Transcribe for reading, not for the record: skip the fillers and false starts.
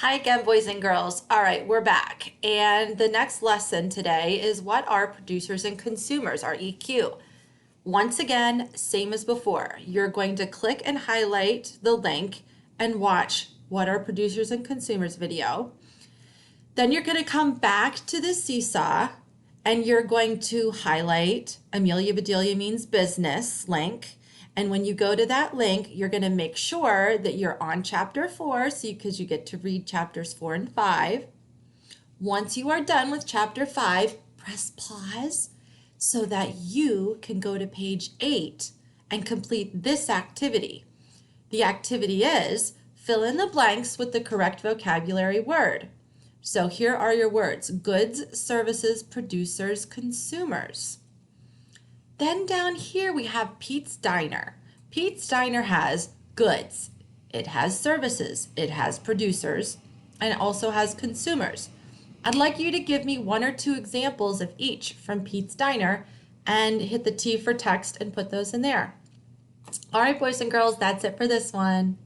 Hi again, boys and girls. All right, we're back. And the next lesson today is what are producers and consumers, our EQ. Once again, same as before. You're going to click and highlight the link and watch what are producers and consumers video. Then you're going to come back to the seesaw and you're going to highlight Amelia Bedelia Means Business link. And when you go to that link, you're going to make sure that you're on chapter 4 because you get to read chapters 4 and 5. Once you are done with chapter 5, press pause so that you can go to page 8 and complete this activity. The activity is fill in the blanks with the correct vocabulary word. So here are your words: goods, services, producers, consumers. Then down here we have Pete's Diner. Pete's Diner has goods, it has services, it has producers, and it also has consumers. I'd like you to give me 1 or 2 examples of each from Pete's Diner and hit the T for text and put those in there. All right, boys and girls, that's it for this one.